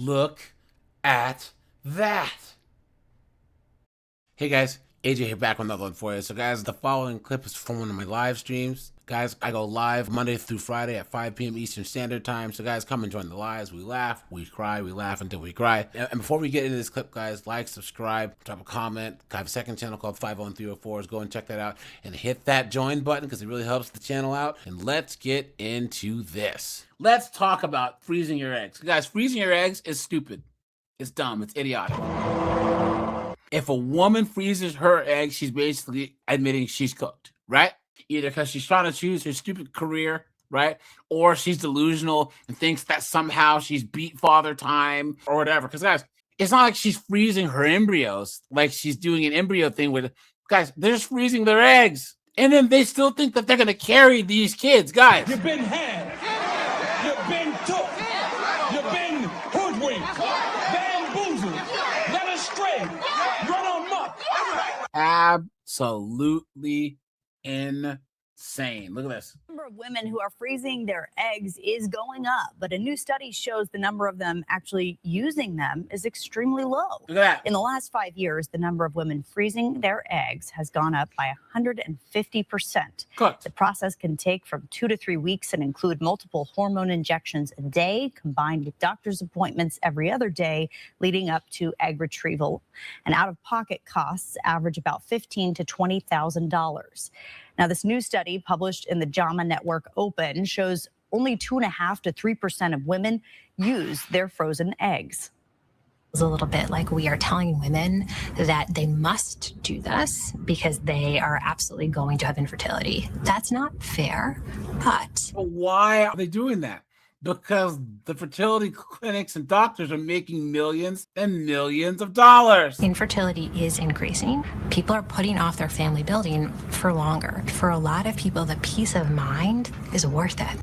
Look at that. Hey guys, AJ here back with another one for you. So guys, the following clip is from one of my live streams. Guys, I go live Monday through Friday at 5 p.m. Eastern Standard Time. So guys, come and join the lives. We laugh, we cry, we laugh until we cry. And before we get into this clip, guys, like, subscribe, drop a comment. I have a second channel called 50304s. Go and check that out. And hit that join button because it really helps the channel out. And let's get into this. Let's talk about freezing your eggs. Guys, freezing your eggs is stupid. It's dumb. It's idiotic. If a woman freezes her eggs, she's basically admitting she's cooked, right? Either because she's trying to choose her stupid career, right? Or she's delusional and thinks that somehow she's beat father time or whatever. Because, guys, it's not like she's freezing her embryos like she's doing an embryo thing with, guys, they're just freezing their eggs. And then they still think that they're going to carry these kids, guys. You've been had. You've been took. You've been hoodwinked. Bamboozled. Led astray. Run amok. Absolutely insane. Look at this. The number of women who are freezing their eggs is going up, but a new study shows the number of them actually using them is extremely low. Look at that. In the last 5 years, the number of women freezing their eggs has gone up by 150%. Good. The process can take from 2 to 3 weeks and include multiple hormone injections a day, combined with doctor's appointments every other day, leading up to egg retrieval. And out-of-pocket costs average about $15,000 to $20,000. Now, this new study published in the JAMA Network Open shows only 2.5% to 3% of women use their frozen eggs. It's a little bit like we are telling women that they must do this because they are absolutely going to have infertility. That's not fair, but Why are they doing that? Because the fertility clinics and doctors are making millions and millions of dollars. infertility is increasing. People are putting off their family building for longer. For a lot of people, the peace of mind is worth it.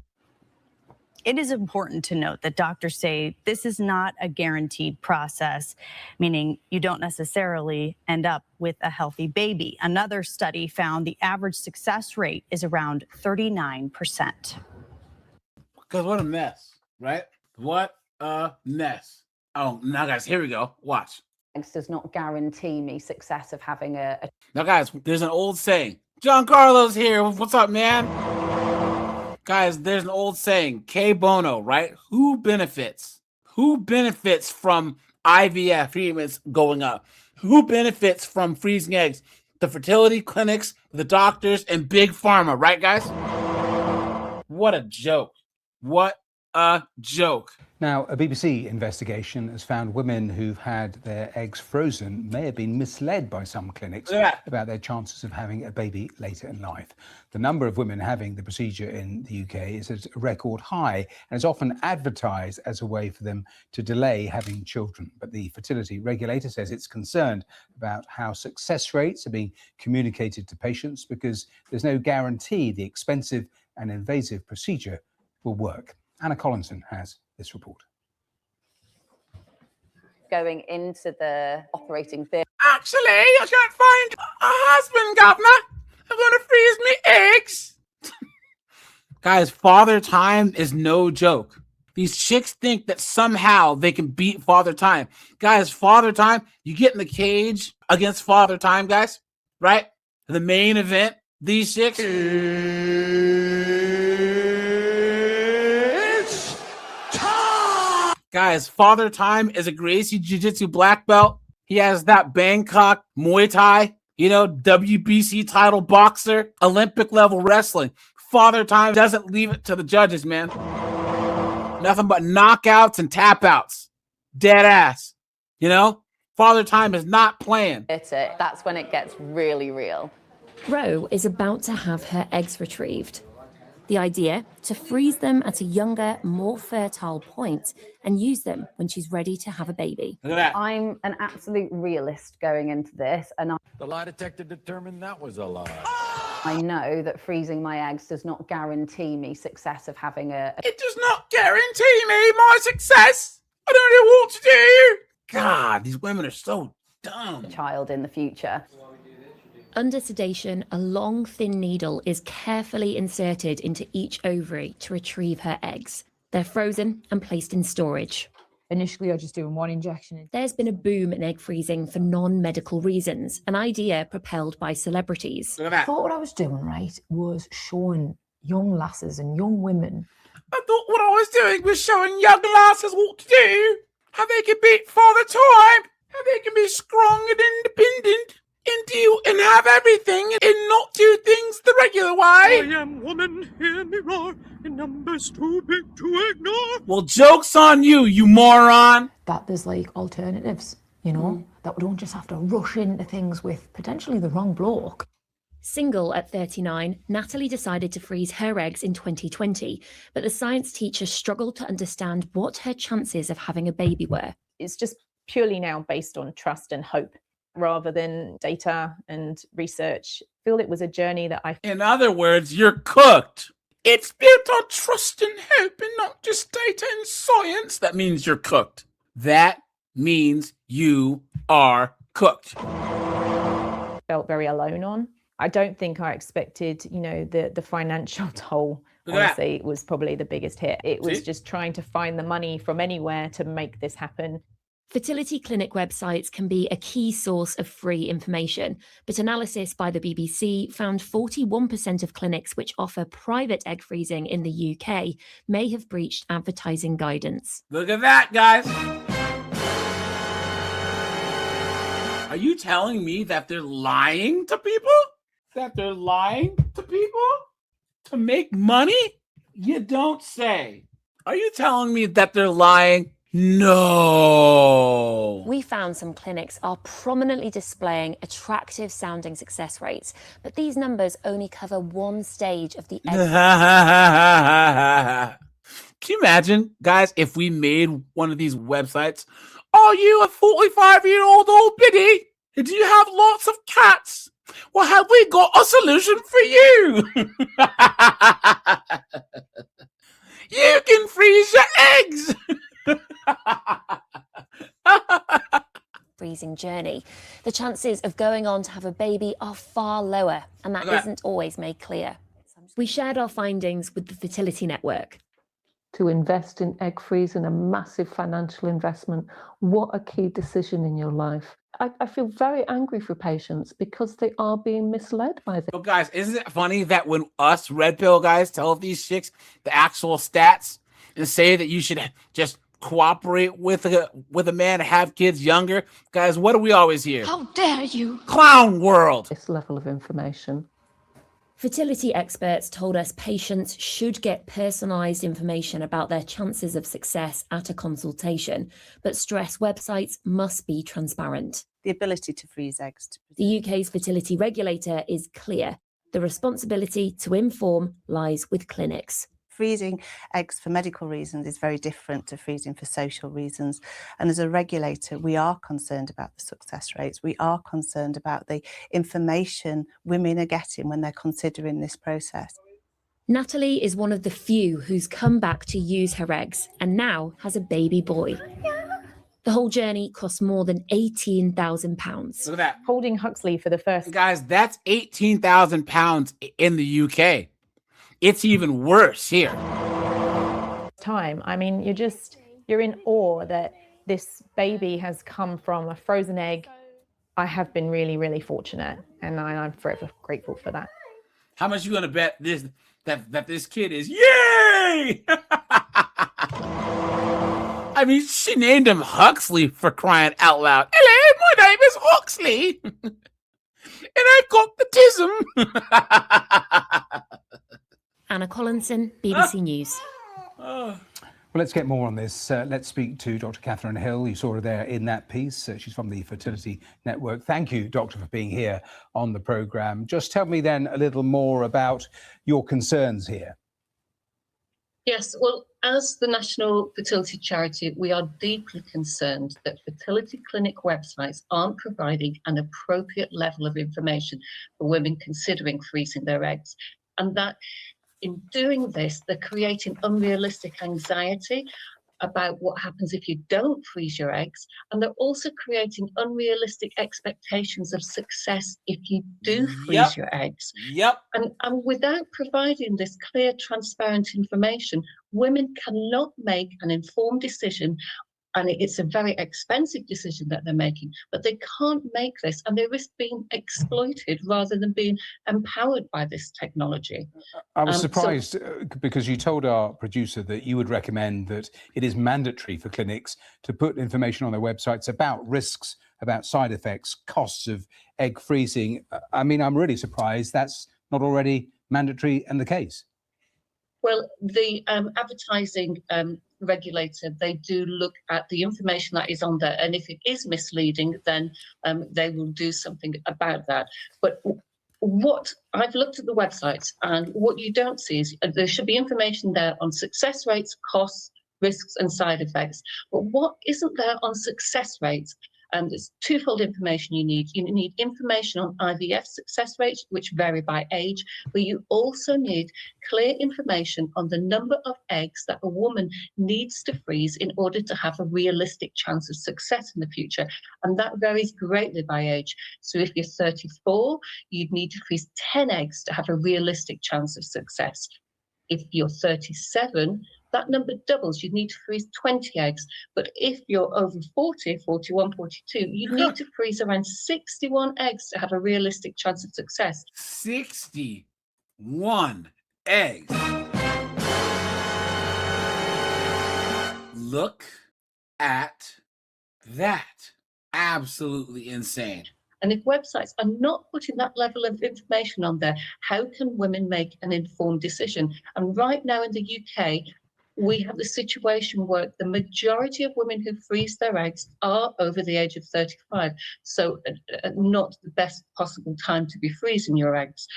It is important to note that doctors say this is not a guaranteed process, meaning you don't necessarily end up with a healthy baby. Another study found the average success rate is around 39%. Because what a mess, right? What a mess. Oh, now guys, here we go. Watch. Does not guarantee me success of having a Now guys, there's an old saying. John Carlos here. What's up, man? Guys, there's an old saying. K Bono, right? Who benefits? Who benefits from IVF treatments going up? Who benefits from freezing eggs? The fertility clinics, the doctors, and big pharma, right, guys? What a joke. What a joke. Now, a BBC investigation has found women who've had their eggs frozen may have been misled by some clinics about their chances of having a baby later in life. The number of women having the procedure in the UK is at a record high and is often advertised as a way for them to delay having children. But the fertility regulator says it's concerned about how success rates are being communicated to patients because there's no guarantee the expensive and invasive procedure will work. Anna Collinson has this report. going into the operating theatre. Actually, I can't find a husband, governor. I'm going to freeze me eggs. Guys, father time is no joke. These chicks think that somehow they can beat father time. Guys, father time, you get in the cage against father time, guys, right? The main event, these chicks. Guys, Father Time is a Gracie Jiu-Jitsu black belt. He has that Bangkok Muay Thai, WBC title boxer, Olympic level wrestling. Father Time doesn't leave it to the judges, man. Nothing but knockouts and tap outs. Dead ass. Father Time is not playing. That's when it gets really real. Ro is about to have her eggs retrieved. The idea, to freeze them at a younger, more fertile point and use them when she's ready to have a baby. Look at that. I'm an absolute realist going into this, and The lie detector determined that was a lie. I know that freezing my eggs does not guarantee me success of having It does not guarantee me my success. I don't know what to do. God, these women are so dumb. child in the future. Under sedation, a long, thin needle is carefully inserted into each ovary to retrieve her eggs. They're frozen and placed in storage. Initially, I was just doing one injection. There's been a boom in egg freezing for non-medical reasons, an idea propelled by celebrities. I thought what I was doing, right, was showing young lasses and young women. I thought what I was doing was showing young lasses what to do, how they can beat Father Time, how they can be strong and independent, and have everything and not do things the regular way. I am woman, hear me roar, in numbers too big to ignore. Well, joke's on you, you moron. That there's like alternatives, you know, that we don't just have to rush into things with potentially the wrong bloke. Single at 39, Natalie decided to freeze her eggs in 2020, but the science teacher struggled to understand what her chances of having a baby were. It's just purely now based on trust and hope rather than data and research. I feel it was a journey that In other words, you're cooked. It's built on trust and hope and not just data and science. That means you're cooked. That means you are cooked. felt very alone on. I don't think I expected, you know, the financial toll. Honestly, it was probably the biggest hit. It was just trying to find the money from anywhere to make this happen. Fertility clinic websites can be a key source of free information, but analysis by the BBC found 41% of clinics which offer private egg freezing in the UK may have breached advertising guidance. Look at that, guys. Are you telling me that they're lying to people? That they're lying to people to make money? You don't say. Are you telling me that they're lying? No. We found some clinics are prominently displaying attractive sounding success rates, but these numbers only cover one stage of the egg. Can you imagine, guys, if we made one of these websites? Are you a 45-year-old old biddy? Do you have lots of cats? Well, have we got a solution for you? You can freeze your eggs. Freezing journey. The chances of going on to have a baby are far lower, and that isn't always made clear. We shared our findings with the Fertility Network. To invest in egg freezing, a massive financial investment. What a key decision in your life. I feel very angry for patients because they are being misled by this. So guys, isn't it funny that when us red pill guys tell these chicks the actual stats and say that you should just cooperate with a man and have kids younger, guys, what do we always hear? How dare you? Clown world. This level of information. Fertility experts told us patients should get personalised information about their chances of success at a consultation, but stress websites must be transparent. The ability to freeze eggs. The UK's fertility regulator is clear. The responsibility to inform lies with clinics. Freezing eggs for medical reasons is very different to freezing for social reasons. And as a regulator, we are concerned about the success rates. We are concerned about the information women are getting when they're considering this process. Natalie is one of the few who's come back to use her eggs and now has a baby boy. The whole journey cost more than £18,000. Look at that. Holding Huxley for the first... Guys, that's £18,000 in the UK. It's even worse here. time. I mean, you're in awe that this baby has come from a frozen egg. I have been really, really fortunate, and I'm forever grateful for that. How much you gonna bet that this kid is? Yay! I mean, she named him Huxley, for crying out loud. Hello, my name is Huxley, and I've got the tism. Anna Collinson, BBC News. Well, let's get more on this. Let's speak to Dr. Catherine Hill. You saw her there in that piece. She's from the Fertility Network. Thank you, Doctor, for being here on the programme. Just tell me then a little more about your concerns here. Yes, well, as the National Fertility Charity, we are deeply concerned that fertility clinic websites aren't providing an appropriate level of information for women considering freezing their eggs, and that in doing this, they're creating unrealistic anxiety about what happens if you don't freeze your eggs, and they're also creating unrealistic expectations of success if you do freeze your eggs. And without providing this clear, transparent information, women cannot make an informed decision and it's a very expensive decision that they're making, but they can't make this, and they risk being exploited rather than being empowered by this technology. I was surprised because you told our producer that you would recommend that it is mandatory for clinics to put information on their websites about risks, about side effects, costs of egg freezing. I mean, I'm really surprised that's not already mandatory and the case. Well, the advertising regulator, they do look at the information that is on there, and if it is misleading, then they will do something about that. But what I've looked at the websites, and what you don't see is there should be information there on success rates, costs, risks, and side effects. But what isn't there on success rates? There's twofold information you need. You need information on IVF success rates, which vary by age, but you also need clear information on the number of eggs that a woman needs to freeze in order to have a realistic chance of success in the future. And that varies greatly by age. So if you're 34, you'd need to freeze 10 eggs to have a realistic chance of success. If you're 37, that number doubles. You'd need to freeze 20 eggs. But if you're over 40, 41, 42, you need to freeze around 61 eggs to have a realistic chance of success. 61 eggs. Look at that. Absolutely insane. And if websites are not putting that level of information on there, how can women make an informed decision? And right now in the UK, we have the situation where the majority of women who freeze their eggs are over the age of 35. So not the best possible time to be freezing your eggs.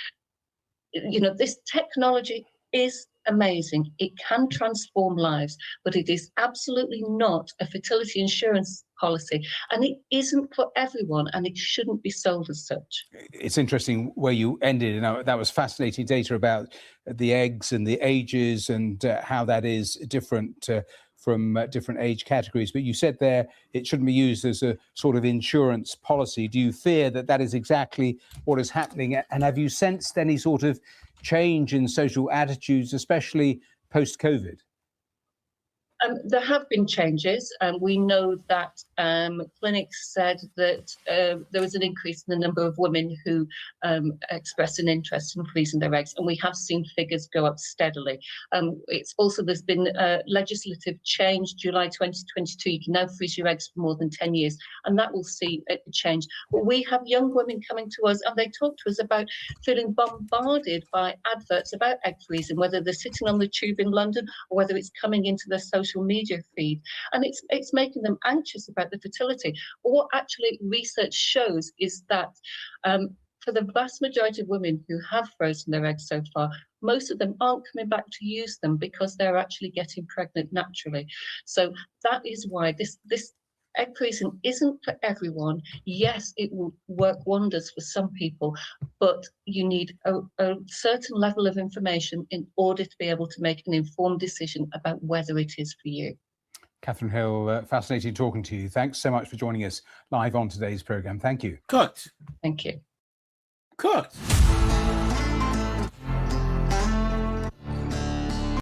You know, this technology is amazing. It can transform lives, but it is absolutely not a fertility insurance policy, and it isn't for everyone, and it shouldn't be sold as such. It's interesting where you ended, and that was fascinating data about the eggs and the ages and how that is different from different age categories. But you said there it shouldn't be used as a sort of insurance policy. Do you fear that that is exactly what is happening? And have you sensed any sort of change in social attitudes, especially post-COVID? There have been changes. We know that clinics said that there was an increase in the number of women who expressed an interest in freezing their eggs, and we have seen figures go up steadily. It's also, there's been legislative change, July 2022, you can now freeze your eggs for more than 10 years, and that will see a change. But we have young women coming to us, and they talk to us about feeling bombarded by adverts about egg freezing, whether they're sitting on the tube in London or whether it's coming into their social media feed, and it's making them anxious about the fertility. But what actually research shows is that for the vast majority of women who have frozen their eggs so far, most of them aren't coming back to use them because they're actually getting pregnant naturally. So that is why this egg freezing isn't for everyone. Yes, it will work wonders for some people, but you need a certain level of information in order to be able to make an informed decision about whether it is for you. Catherine Hill, fascinating talking to you. Thanks so much for joining us live on today's programme. Thank you. Cooked. Thank you. Cooked.